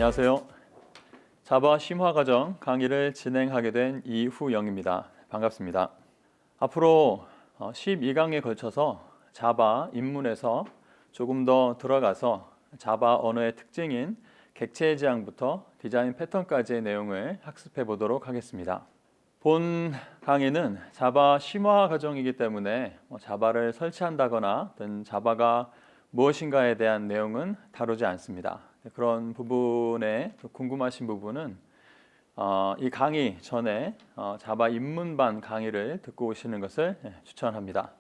안녕하세요. 자바 심화과정 강의를 진행하게 된 이후영입니다. 반갑습니다. 앞으로 12강에 걸쳐서 자바 입문에서 조금 더 들어가서 자바 언어의 특징인 객체 지향부터 디자인 패턴까지의 내용을 학습해 보도록 하겠습니다. 본 강의는 자바 심화 과정이기 때문에 자바를 설치한다거나 어떤 자바가 무엇인가에 대한 내용은 다루지 않습니다. 그런 부분에 궁금하신 부분은 이 강의 전에 자바 입문반 강의를 듣고 오시는 것을 추천합니다.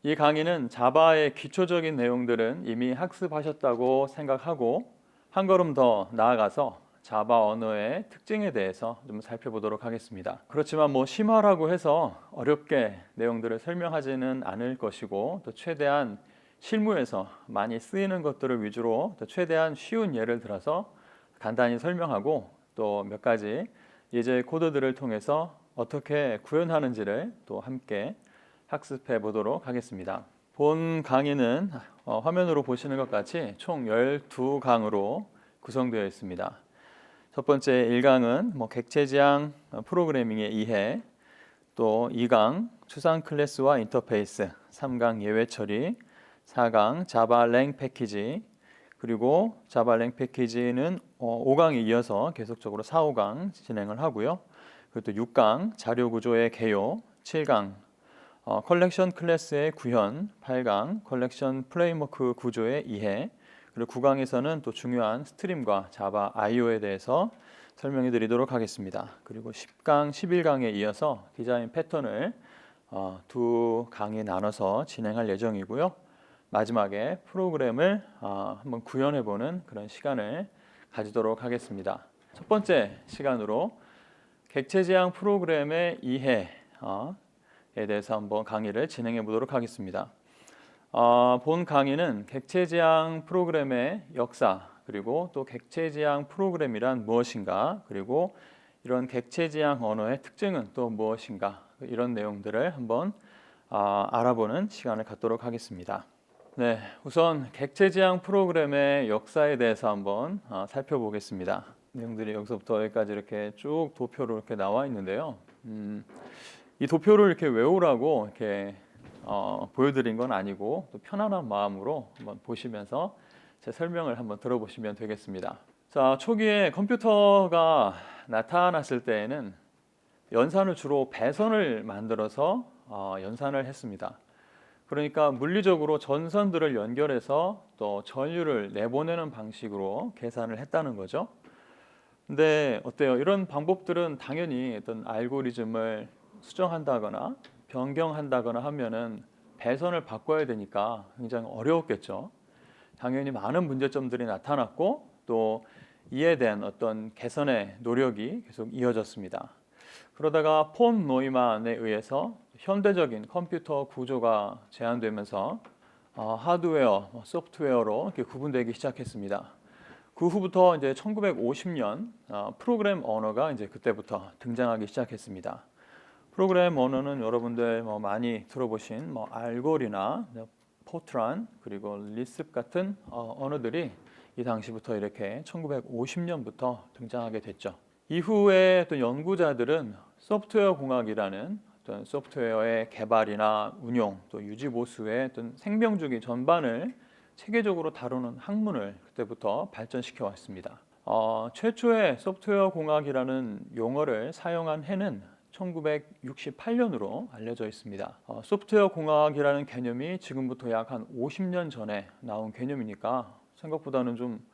이 강의는 자바의 기초적인 내용들은 이미 학습하셨다고 생각하고 한 걸음 더 나아가서 자바 언어의 특징에 대해서 좀 살펴보도록 하겠습니다. 그렇지만 심화라고 해서 어렵게 내용들을 설명하지는 않을 것이고 또 최대한 실무에서 많이 쓰이는 것들을 위주로 또 최대한 쉬운 예를 들어서 간단히 설명하고 또 몇 가지 예제 코드들을 통해서 어떻게 구현하는지를 또 함께 학습해 보도록 하겠습니다. 본 강의는 화면으로 보시는 것 같이 총 12강으로 구성되어 있습니다. 첫 번째 1강은 객체 지향 프로그래밍의 이해, 또 2강 추상 클래스와 인터페이스, 3강 예외 처리, 4강 자바 랭 패키지, 그리고 자바 랭 패키지는 5강에 이어서 계속적으로 4, 5강 진행을 하고요. 그리고 또 6강 자료 구조의 개요, 7강 컬렉션 클래스의 구현, 8강 컬렉션 프레임워크 구조의 이해, 그리고 9강에서는 또 중요한 스트림과 자바 IO에 대해서 설명해 드리도록 하겠습니다. 그리고 10강, 11강에 이어서 디자인 패턴을 두 강에 나눠서 진행할 예정이고요. 마지막에 프로그램을 한번 구현해 보는 그런 시간을 가지도록 하겠습니다. 첫 번째 시간으로 객체 지향 프로그램의 이해에 대해서 한번 강의를 진행해 보도록 하겠습니다. 본 강의는 객체 지향 프로그램의 역사, 그리고 또 객체 지향 프로그램이란 무엇인가, 그리고 이런 객체 지향 언어의 특징은 또 무엇인가, 이런 내용들을 한번 알아보는 시간을 갖도록 하겠습니다. 네, 우선 객체 지향 프로그램의 역사에 대해서 한번 살펴보겠습니다. 내용들이 여기서부터 여기까지 이렇게 쭉 도표로 이렇게 나와 있는데요. 이 도표를 이렇게 외우라고 이렇게 보여드린 건 아니고 또 편안한 마음으로 한번 보시면서 제 설명을 한번 들어보시면 되겠습니다. 자, 초기에 컴퓨터가 나타났을 때에는 연산을 주로 배선을 만들어서 연산을 했습니다. 그러니까 물리적으로 전선들을 연결해서 또 전류를 내보내는 방식으로 계산을 했다는 거죠. 근데 어때요? 이런 방법들은 당연히 어떤 알고리즘을 수정한다거나 변경한다거나 하면은 배선을 바꿔야 되니까 굉장히 어려웠겠죠. 당연히 많은 문제점들이 나타났고 또 이에 대한 어떤 개선의 노력이 계속 이어졌습니다. 그러다가 폰 노이만에 의해서 현대적인 컴퓨터 구조가 제안되면서 하드웨어, 소프트웨어로 이렇게 구분되기 시작했습니다. 그 후부터 이제 1950년 프로그램 언어가 이제 그때부터 등장하기 시작했습니다. 프로그램 언어는 여러분들 많이 들어보신 알골이나 포트란 그리고 리습 같은 언어들이 이 당시부터 이렇게 1950년부터 등장하게 됐죠. 이후에 또 연구자들은 소프트웨어 공학이라는 어떤 소프트웨어의 개발이나 운용 또 유지 보수의 어떤 생명주기 전반을 체계적으로 다루는 학문을 그때부터 발전시켜 왔습니다. 최초의 소프트웨어 공학이라는 용어를 사용한 해는 1968년으로 알려져 있습니다. 소프트웨어 공학이라는 개념이 지금부터 약 한 50년 전에 나온 개념이니까 생각보다는 좀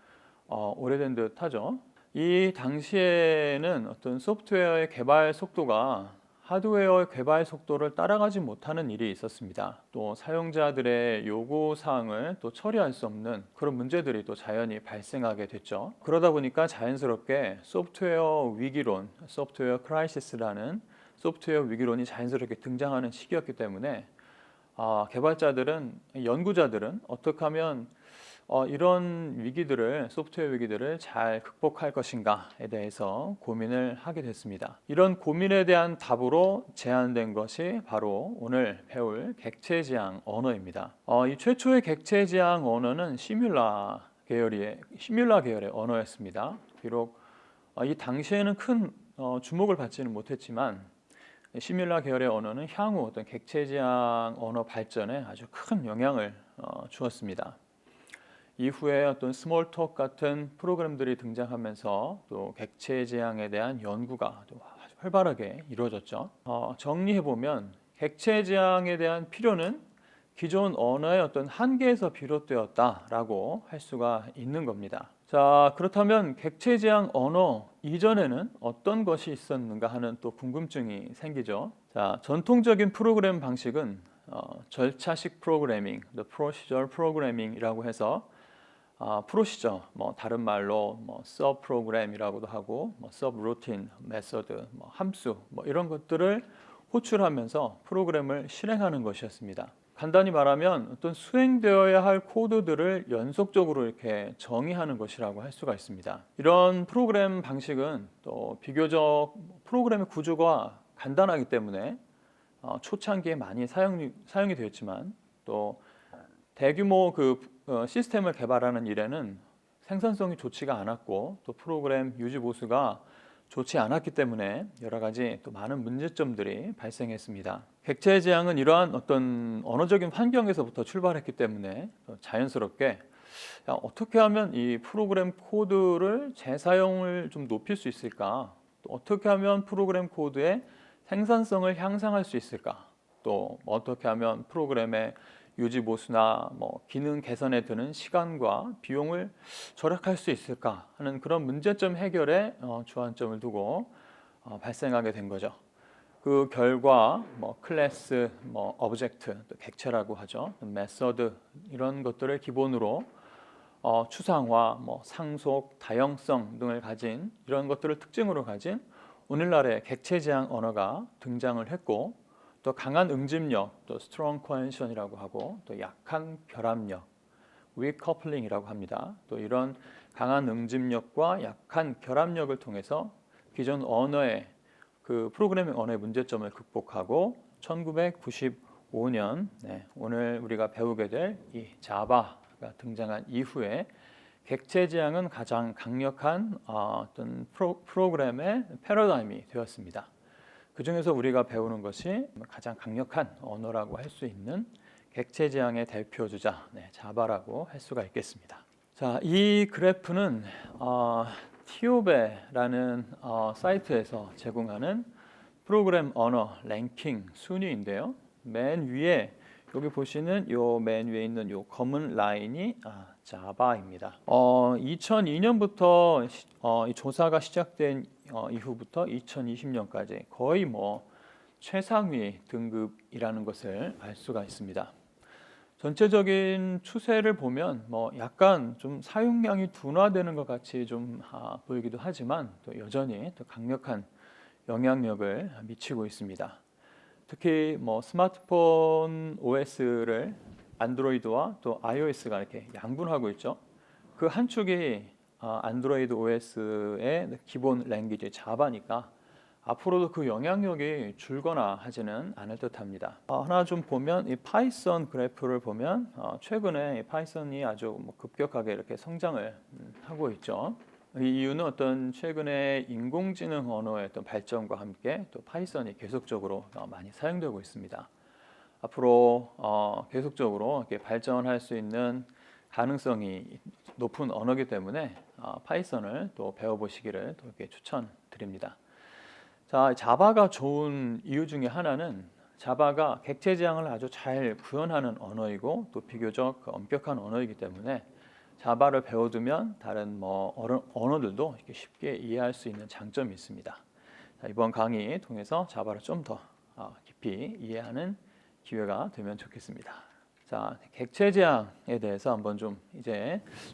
오래된 듯 하죠. 이 당시에는 어떤 소프트웨어의 개발 속도가 하드웨어의 개발 속도를 따라가지 못하는 일이 있었습니다. 또 사용자들의 요구 사항을 또 처리할 수 없는 그런 문제들이 또 자연히 발생하게 됐죠. 그러다 보니까 자연스럽게 소프트웨어 위기론, 소프트웨어 크라이시스라는 소프트웨어 위기론이 자연스럽게 등장하는 시기였기 때문에 개발자들은, 연구자들은 어떻게 하면 이런 위기들을, 소프트웨어 위기들을 잘 극복할 것인가에 대해서 고민을 하게 됐습니다. 이런 고민에 대한 답으로 제안된 것이 바로 오늘 배울 객체 지향 언어입니다. 이 최초의 객체 지향 언어는 시뮬라 계열의 시뮬라 계열의 언어였습니다. 비록 이 당시에는 큰 주목을 받지는 못했지만 시뮬라 계열의 언어는 향후 어떤 객체지향 언어 발전에 아주 큰 영향을 주었습니다. 이후에 어떤 스몰톡 같은 프로그램들이 등장하면서 또 객체지향에 대한 연구가 또 아주 활발하게 이루어졌죠. 정리해 보면 객체지향에 대한 필요는 기존 언어의 어떤 한계에서 비롯되었다라고 할 수가 있는 겁니다. 자, 그렇다면 객체지향 언어 이전에는 어떤 것이 있었는가 하는 또 궁금증이 생기죠. 자, 전통적인 프로그램 방식은 절차식 프로그래밍, the procedural programming이라고 해서 프로시저, 다른 말로 서브 프로그램이라고도 하고, 서브 루틴, 메서드, 함수, 이런 것들을 호출하면서 프로그램을 실행하는 것이었습니다. 간단히 말하면 어떤 수행되어야 할 코드들을 연속적으로 이렇게 정의하는 것이라고 할 수가 있습니다. 이런 프로그램 방식은 또 비교적 프로그램의 구조가 간단하기 때문에 초창기에 많이 사용이 되었지만 또 대규모 시스템을 개발하는 일에는 생산성이 좋지가 않았고 또 프로그램 유지 보수가 좋지 않았기 때문에 여러 가지 또 많은 문제점들이 발생했습니다. 객체지향은 이러한 어떤 언어적인 환경에서부터 출발했기 때문에 자연스럽게 어떻게 하면 이 프로그램 코드를 재사용을 좀 높일 수 있을까? 또 어떻게 하면 프로그램 코드의 생산성을 향상할 수 있을까? 또 어떻게 하면 프로그램의 유지 보수나 기능 개선에 드는 시간과 비용을 절약할 수 있을까 하는 그런 문제점 해결에 주안점을 두고 발생하게 된 거죠. 그 결과 클래스, 오브젝트, 또 객체라고 하죠. 메서드 이런 것들을 기본으로 추상화, 상속, 다형성 등을 가진 이런 것들을 특징으로 가진 오늘날의 객체지향 언어가 등장을 했고 또 강한 응집력, 또 strong cohesion이라고 하고 또 약한 결합력, weak coupling이라고 합니다. 또 이런 강한 응집력과 약한 결합력을 통해서 기존 언어의 그 프로그래밍 언어의 문제점을 극복하고 1995년 오늘 우리가 배우게 될 이 자바가 등장한 이후에 객체지향은 가장 강력한 어떤 프로그램의 패러다임이 되었습니다. 그 중에서 우리가 배우는 것이 가장 강력한 언어라고 할 수 있는 객체지향의 대표주자 자바라고 할 수가 있겠습니다. 자, 이 그래프는 티오베라는 사이트에서 제공하는 프로그램 언어 랭킹 순위인데요. 맨 위에 여기 보시는 요 맨 위에 있는 요 검은 라인이 자바입니다. 2002년부터 이 조사가 시작된 이후부터 2020년까지 거의 최상위 등급이라는 것을 알 수가 있습니다. 전체적인 추세를 보면 약간 좀 사용량이 둔화되는 것 같이 좀 보이기도 하지만 또 여전히 또 강력한 영향력을 미치고 있습니다. 특히 스마트폰 OS를 안드로이드와 또 iOS가 이렇게 양분하고 있죠. 그 한 축이 안드로이드 OS의 기본 랭귀지 자바니까 앞으로도 그 영향력이 줄거나 하지는 않을 듯합니다. 하나 좀 보면 이 파이썬 그래프를 보면 최근에 파이썬이 아주 급격하게 이렇게 성장을 하고 있죠. 이 이유는 어떤 최근에 인공지능 언어의 어떤 발전과 함께 또 파이썬이 계속적으로 많이 사용되고 있습니다. 앞으로 계속적으로 이렇게 발전할 수 있는 가능성이 높은 언어이기 때문에 파이썬을 또 배워보시기를 또 이렇게 추천드립니다. 자, 자바가 좋은 이유 중에 하나는 자바가 객체지향을 아주 잘 구현하는 언어이고 또 비교적 엄격한 언어이기 때문에 자바를 배워두면 다른 언어들도 이렇게 쉽게 이해할 수 있는 장점이 있습니다. 자, 이번 강의 통해서 자바를 좀 더 깊이 이해하는 기회가 되면 좋겠습니다. 자, 객체지향에 대해서 한번 좀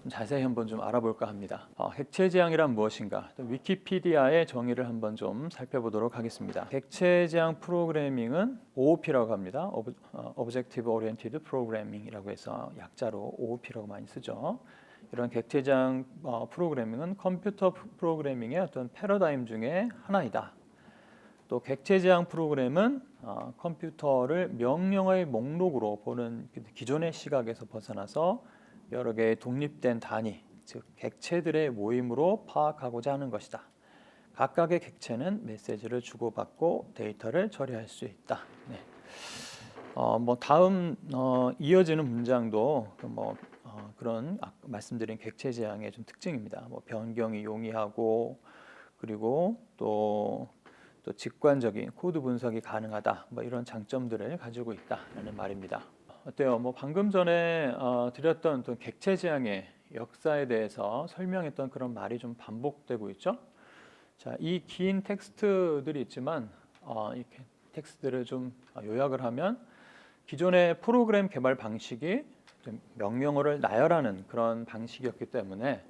자세히 한번 좀 알아볼까 합니다. 객체지향이란 무엇인가? 위키피디아의 정의를 한번 좀 살펴보도록 하겠습니다. 객체지향 프로그래밍은 OOP라고 합니다. Objective Oriented Programming이라고 해서 약자로 OOP라고 많이 쓰죠. 이런 객체지향 프로그래밍은 컴퓨터 프로그래밍의 어떤 패러다임 중에 하나이다. 또 객체지향 프로그램은 컴퓨터를 명령어의 목록으로 보는 기존의 시각에서 벗어나서 여러 개의 독립된 단위, 즉 객체들의 모임으로 파악하고자 하는 것이다. 각각의 객체는 메시지를 주고받고 데이터를 처리할 수 있다. 네. 다음 이어지는 문장도 그런 말씀드린 객체 지향의 좀 특징입니다. 변경이 용이하고 그리고 또 직관적인 코드 분석이 가능하다. 이런 장점들을 가지고 있다라는 말입니다. 어때요? 방금 전에 드렸던 또 객체 지향의 역사에 대해서 설명했던 그런 말이 좀 반복되고 있죠. 자, 이 긴 텍스트들이 있지만 이 텍스트들을 좀 요약을 하면 기존의 프로그램 개발 방식이 명령어를 나열하는 그런 방식이었기 때문에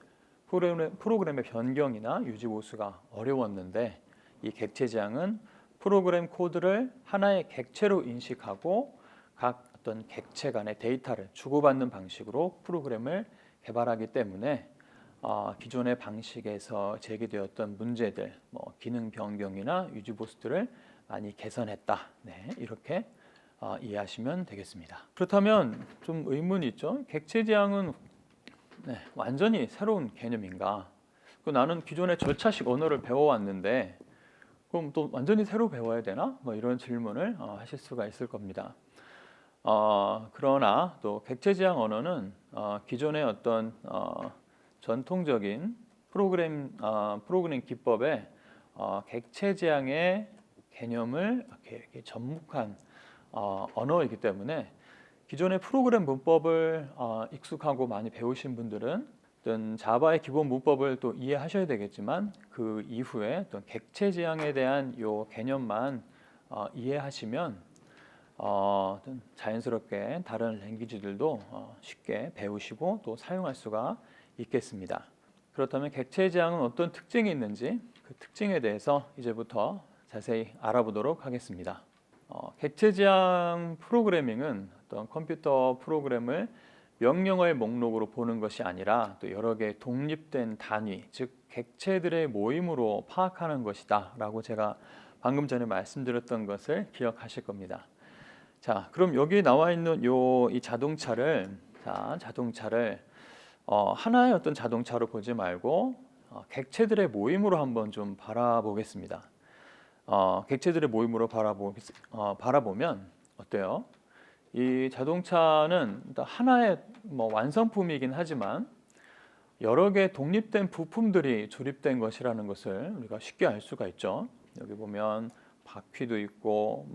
프로그램의 변경이나 유지 보수가 어려웠는데 이 객체 지향은 프로그램 코드를 하나의 객체로 인식하고 각 어떤 객체 간의 데이터를 주고받는 방식으로 프로그램을 개발하기 때문에 기존의 방식에서 제기되었던 문제들, 기능 변경이나 유지 보수들을 많이 개선했다. 네, 이렇게 이해하시면 되겠습니다. 그렇다면 좀 의문이 있죠. 객체 지향은 완전히 새로운 개념인가? 나는 기존의 절차식 언어를 배워왔는데 그럼 또 완전히 새로 배워야 되나? 이런 질문을 하실 수가 있을 겁니다. 그러나 또 객체 지향 언어는 기존의 어떤 전통적인 프로그램 기법의 객체 지향의 개념을 이렇게 접목한 언어이기 때문에 기존의 프로그램 문법을 익숙하고 많이 배우신 분들은 어떤 자바의 기본 문법을 또 이해하셔야 되겠지만 그 이후에 어떤 객체 지향에 대한 요 개념만 이해하시면 자연스럽게 다른 랭귀지들도 쉽게 배우시고 또 사용할 수가 있겠습니다. 그렇다면 객체 지향은 어떤 특징이 있는지 그 특징에 대해서 이제부터 자세히 알아보도록 하겠습니다. 객체 지향 프로그래밍은 어떤 컴퓨터 프로그램을 명령어의 목록으로 보는 것이 아니라 또 여러 개의 독립된 단위, 즉 객체들의 모임으로 파악하는 것이다 라고 제가 방금 전에 말씀드렸던 것을 기억하실 겁니다. 자, 그럼 여기 나와 있는 이 자동차를 하나의 어떤 자동차로 보지 말고 객체들의 모임으로 한번 좀 바라보겠습니다. 객체들의 모임으로 바라보면 어때요? 이 자동차는 하나의 완성품이긴 하지만 여러 개의 독립된 부품들이 조립된 것이라는 것을 우리가 쉽게 알 수가 있죠. 여기 보면 바퀴도 있고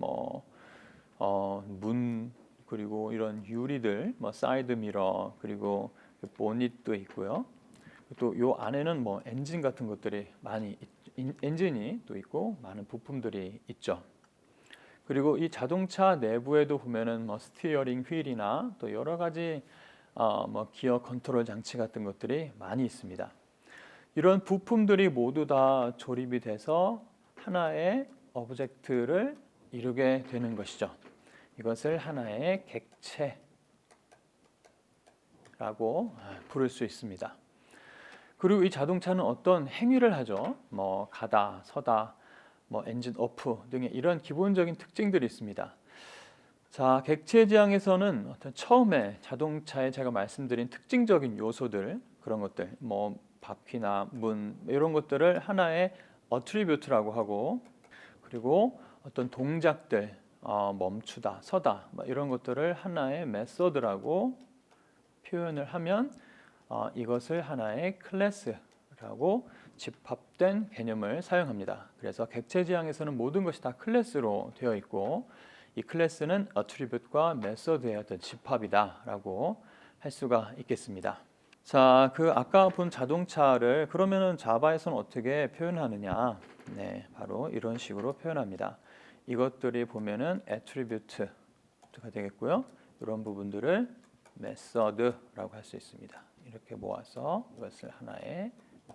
문 그리고 이런 유리들, 사이드 미러 그리고 보닛도 있고요. 또 요 안에는 엔진 같은 것들이 많이 엔진이 또 있고 많은 부품들이 있죠. 그리고 이 자동차 내부에도 보면은 스티어링 휠이나 또 여러 가지 기어 컨트롤 장치 같은 것들이 많이 있습니다. 이런 부품들이 모두 다 조립이 돼서 하나의 오브젝트를 이루게 되는 것이죠. 이것을 하나의 객체라고 부를 수 있습니다. 그리고 이 자동차는 어떤 행위를 하죠. 가다, 서다, 엔진 오프 등의 이런 기본적인 특징들이 있습니다. 자, 객체 지향에서는 어떤 처음에 자동차에 제가 말씀드린 특징적인 요소들 그런 것들, 바퀴나 문 이런 것들을 하나의 어트리뷰트라고 하고 그리고 어떤 동작들, 멈추다, 서다 이런 것들을 하나의 메소드라고 표현을 하면 이것을 하나의 클래스라고 집합된 개념을 사용합니다. 그래서 객체 지향에서는 모든 것이 다 클래스로 되어 있고 이 클래스는 attribute과 method의 어떤 집합이다라고 할 수가 있겠습니다. 자, 그 아까 본 자동차를 그러면은 자바에서는 어떻게 표현하느냐? 네, 바로 이런 식으로 표현합니다. 이것들이 보면은 attribute가 되겠고요. 이런 부분들을 method라고 할 수 있습니다. 이렇게 모아서 이것을 하나의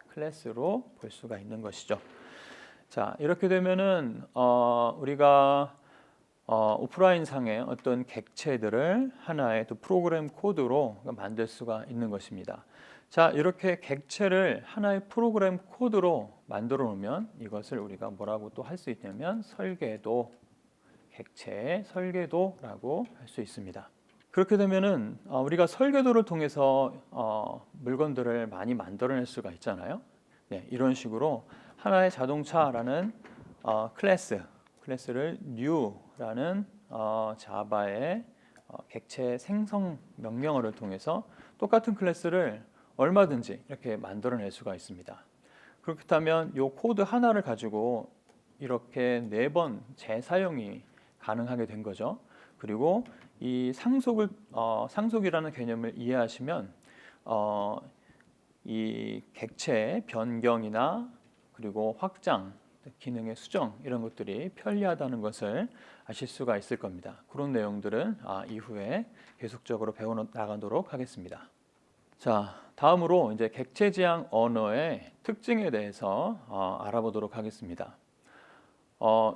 클래스로 볼 수가 있는 것이죠. 자, 이렇게 되면은 우리가 오프라인 상의 어떤 객체들을 하나의 또 프로그램 코드로 만들 수가 있는 것입니다. 자, 이렇게 객체를 하나의 프로그램 코드로 만들어 놓으면 이것을 우리가 뭐라고 또 할 수 있냐면 설계도, 객체의 설계도라고 할 수 있습니다. 그렇게 되면은 우리가 설계도를 통해서 물건들을 많이 만들어낼 수가 있잖아요. 네, 이런 식으로 하나의 자동차라는 클래스를 new라는 자바의 객체 생성 명령어를 통해서 똑같은 클래스를 얼마든지 이렇게 만들어낼 수가 있습니다. 그렇다면 이 코드 하나를 가지고 이렇게 4번 재사용이 가능하게 된 거죠. 그리고 이 상속이라는 개념을 이해하시면 이 객체의 변경이나 그리고 확장, 기능의 수정 이런 것들이 편리하다는 것을 아실 수가 있을 겁니다. 그런 내용들은 이후에 계속적으로 배워 나가도록 하겠습니다. 자, 다음으로 이제 객체 지향 언어의 특징에 대해서 알아보도록 하겠습니다.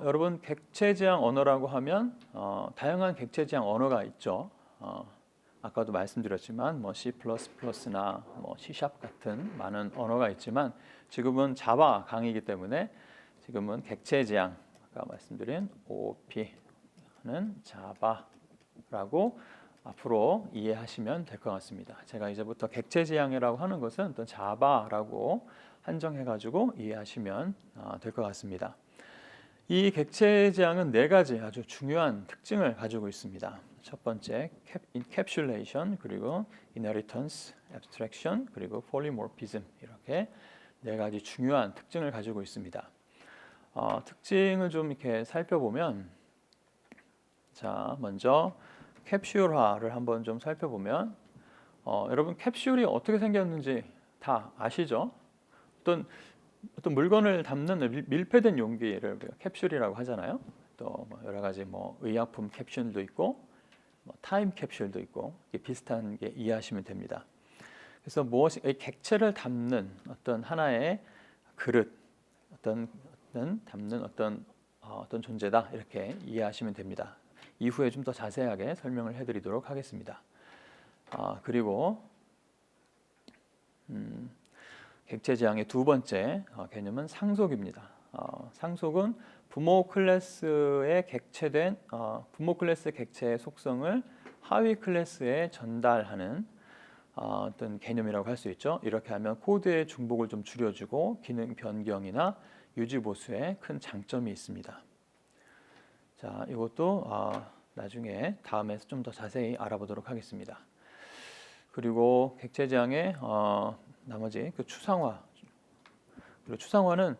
여러분 객체 지향 언어라고 하면 다양한 객체 지향 언어가 있죠. 아까도 말씀드렸지만 뭐 C++나 뭐 C# 같은 많은 언어가 있지만 지금은 자바 강의이기 때문에 지금은 객체 지향 아까 말씀드린 OOP는 자바라고 앞으로 이해하시면 될 것 같습니다. 제가 이제부터 객체 지향이라고 하는 것은 어떤 자바라고 한정해가지고 이해하시면 될 것 같습니다. 이 객체 지향은 4가지 아주 중요한 특징을 가지고 있습니다. 첫 번째, encapsulation, 그리고 inheritance, abstraction, 그리고 polymorphism 이렇게 4가지 중요한 특징을 가지고 있습니다. 특징을 좀 이렇게 살펴보면, 자 먼저 캡슐화를 한번 좀 살펴보면, 여러분 캡슐이 어떻게 생겼는지 다 아시죠? 어떤 물건을 담는 밀폐된 용기를 우리가 캡슐이라고 하잖아요. 또 뭐 여러 가지 뭐 의약품 캡슐도 있고, 뭐 타임 캡슐도 있고 비슷한 게 이해하시면 됩니다. 그래서 무엇이 객체를 담는 어떤 하나의 그릇, 담는 어떤 존재다 이렇게 이해하시면 됩니다. 이후에 좀 더 자세하게 설명을 해드리도록 하겠습니다. 그리고 객체 지향의 2번째 개념은 상속입니다. 상속은 부모 클래스의 객체의 속성을 하위 클래스에 전달하는 어떤 개념이라고 할 수 있죠. 이렇게 하면 코드의 중복을 좀 줄여주고 기능 변경이나 유지 보수에 큰 장점이 있습니다. 자, 이것도 나중에 다음에서 좀 더 자세히 알아보도록 하겠습니다. 그리고 객체 지향의 나머지 그 추상화. 그리고 추상화는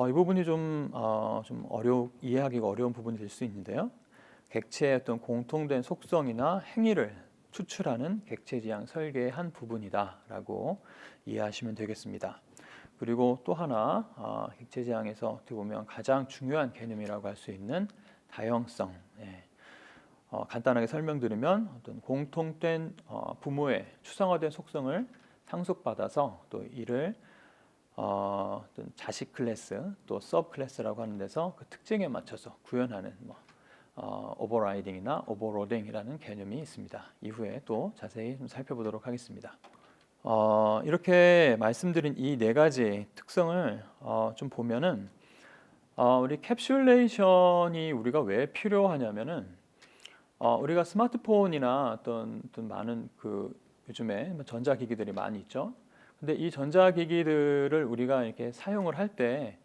이 부분이 좀 이해하기가 어려운 부분이 될 수 있는데요. 객체의 어떤 공통된 속성이나 행위를 추출하는 객체 지향 설계의 한 부분이다라고 이해하시면 되겠습니다. 그리고 또 하나 객체 지향에서 어떻게 보면 가장 중요한 개념이라고 할 수 있는 다형성. 간단하게 설명드리면 어떤 공통된 부모의 추상화된 속성을 상속받아서 또 이를 어떤 자식 클래스 또 서브 클래스라고 하는 데서 그 특징에 맞춰서 구현하는 오버라이딩이나 오버로딩이라는 개념이 있습니다. 이후에 또 자세히 좀 살펴보도록 하겠습니다. 이렇게 말씀드린 이 4가지 특성을 좀 보면은 우리 캡슐레이션이 우리가 왜 필요하냐면은 우리가 스마트폰이나 어떤 많은 요즘에 전자기기들이 많이 있죠. 근데 이 전자기기들을 우리가 이렇게 사용을 할 때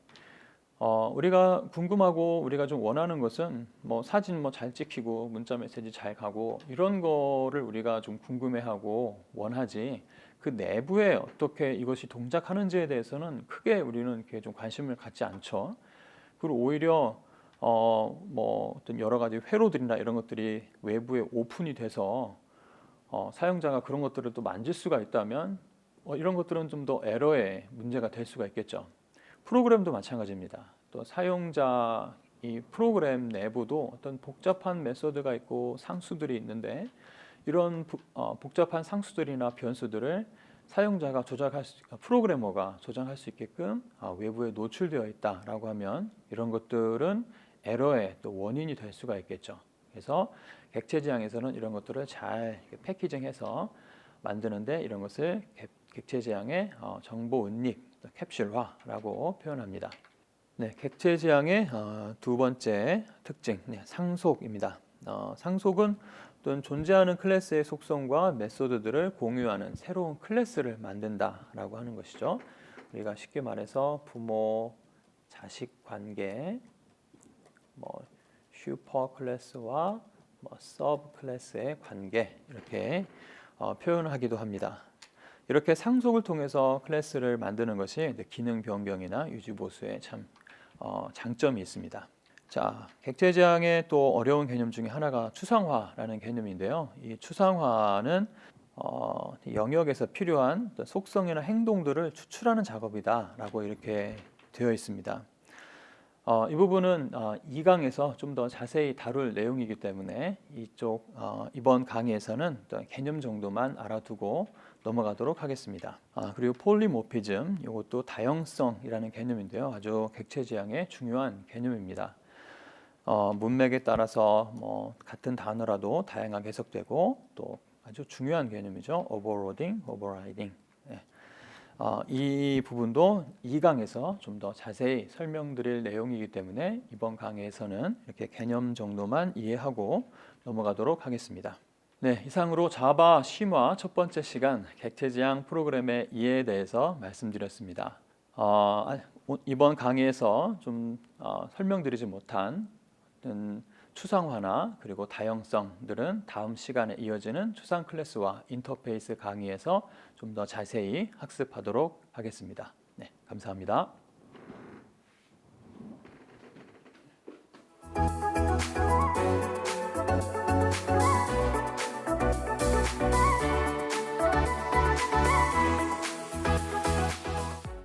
우리가 궁금하고 우리가 좀 원하는 것은 뭐 사진 잘 찍히고 문자 메시지 잘 가고 이런 거를 우리가 좀 궁금해하고 원하지 그 내부에 어떻게 이것이 동작하는지에 대해서는 크게 우리는 이렇게 좀 관심을 갖지 않죠. 그리고 오히려 어떤 여러 가지 회로들이나 이런 것들이 외부에 오픈이 돼서 사용자가 그런 것들을 또 만질 수가 있다면 이런 것들은 좀 더 에러의 문제가 될 수가 있겠죠. 프로그램도 마찬가지입니다. 또 사용자 이 프로그램 내부도 어떤 복잡한 메소드가 있고 상수들이 있는데 이런 복잡한 상수들이나 변수들을 사용자가 프로그래머가 조작할 수 있게끔 외부에 노출되어 있다라고 하면 이런 것들은 에러의 또 원인이 될 수가 있겠죠. 그래서 객체 지향에서는 이런 것들을 잘 패키징해서 만드는데 이런 것을 객체 지향의 정보 은닉, 캡슐화라고 표현합니다. 네, 객체 지향의 2번째 특징, 상속입니다. 상속은 또는 존재하는 클래스의 속성과 메소드들을 공유하는 새로운 클래스를 만든다라고 하는 것이죠. 우리가 쉽게 말해서 부모, 자식 관계, 슈퍼 클래스와 서브 클래스의 관계 이렇게 표현하기도 합니다. 이렇게 상속을 통해서 클래스를 만드는 것이 기능 변경이나 유지 보수에 참 장점이 있습니다. 자, 객체지향의 또 어려운 개념 중에 하나가 추상화라는 개념인데요. 이 추상화는 영역에서 필요한 속성이나 행동들을 추출하는 작업이다라고 이렇게 되어 있습니다. 이 부분은 2강에서 좀 더 자세히 다룰 내용이기 때문에 이번 강의에서는 개념 정도만 알아두고 넘어가도록 하겠습니다. 그리고 폴리모피즘, 이것도 다형성이라는 개념인데요. 아주 객체지향의 중요한 개념입니다. 문맥에 따라서 같은 단어라도 다양하게 해석되고 또 아주 중요한 개념이죠. 오버로딩, 오버라이딩. 이 부분도 2강에서 좀 더 자세히 설명드릴 내용이기 때문에 이번 강의에서는 이렇게 개념 정도만 이해하고 넘어가도록 하겠습니다. 네, 이상으로 자바 심화 첫 번째 시간 객체지향 프로그램의 이해에 대해서 말씀드렸습니다. 이번 강의에서 좀 설명드리지 못한 추상화나 그리고 다형성들은 다음 시간에 이어지는 추상 클래스와 인터페이스 강의에서 좀 더 자세히 학습하도록 하겠습니다. 네, 감사합니다.